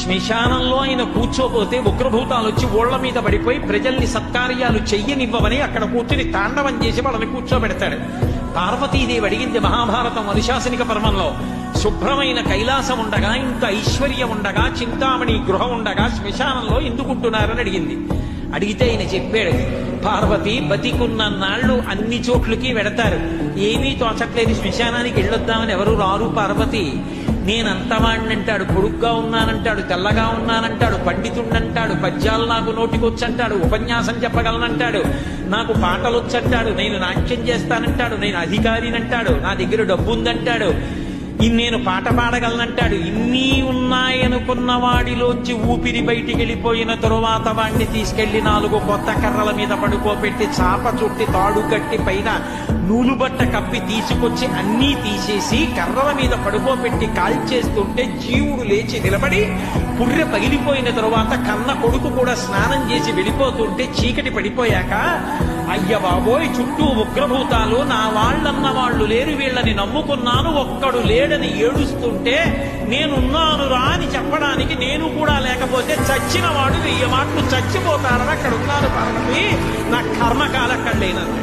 శ్మశానంలో ఆయన కూర్చోపోతే ఉగ్రభూతాలు వచ్చి ఓళ్ల మీద పడిపోయి ప్రజల్ని సత్కార్యాలు చెయ్యనివ్వమని అక్కడ కూర్చుని తాండవం చేసి వాళ్ళని కూర్చోబెడతాడు. పార్వతీదేవి అడిగింది మహాభారతం అనుశాసనిక పర్వంలో, శుభ్రమైన కైలాసం ఉండగా, ఇంత ఐశ్వర్యం ఉండగా, చింతామణి గృహం ఉండగా శ్మశానంలో ఎందుకుంటున్నారని అడిగింది. అడిగితే ఆయన చెప్పాడు, పార్వతి బతికున్న నాళ్ళు అన్ని చోట్లకి వెడతారు, ఏమీ తోచట్లేదు, శ్మశానానికి వెళ్ళొద్దామని ఎవరు రారు పార్వతి. నేనంతవాణ్ణంటాడు, పొడుగ్గా ఉన్నానంటాడు, తెల్లగా ఉన్నానంటాడు, పండితుణ్ణంటాడు, పద్యాలు నాకు నోటికొచ్చంటాడు, ఉపన్యాసం చెప్పగలనంటాడు, నాకు పాటలొచ్చంటాడు, నేను నాట్యం చేస్తానంటాడు, నేను అధికారినంటాడు, నా దగ్గర డబ్బుందంటాడు, నేను పాట పాడగలనంటాడు. ఇన్ని ఉన్నాయనుకున్న వాడిలోంచి ఊపిరి బయటికి వెళ్ళిపోయిన తరువాత వాడిని తీసుకెళ్లి 4 కొత్త కర్రల మీద పడుకోబెట్టి చాప చుట్టి తాడు కట్టి పైన నూలుబట్ట కప్పి తీసుకొచ్చి అన్నీ తీసేసి కర్రల మీద పడుకోబెట్టి కాల్చేస్తుంటే జీవుడు లేచి నిలబడి పుర్రె పగిలిపోయిన తరువాత కన్న కొడుకు కూడా స్నానం చేసి వెళ్ళిపోతుంటే చీకటి పడిపోయాక, అయ్య బాబోయ్ చుట్టూ ఉగ్రభూతాలు, నా వాళ్ళన్న వాళ్ళు లేరు, వీళ్ళని నమ్ముకున్నాను, ఒక్కడు లేడని ఏడుస్తుంటే నేనున్నాను రా అని చెప్పడానికి నేను కూడా లేకపోతే చచ్చిన వాడు 1000 మాటలు చచ్చిపోతాడని అక్కడ ఉన్నాను పార్వతి, నా కర్మకాలక్కడ లేనన్నాడు.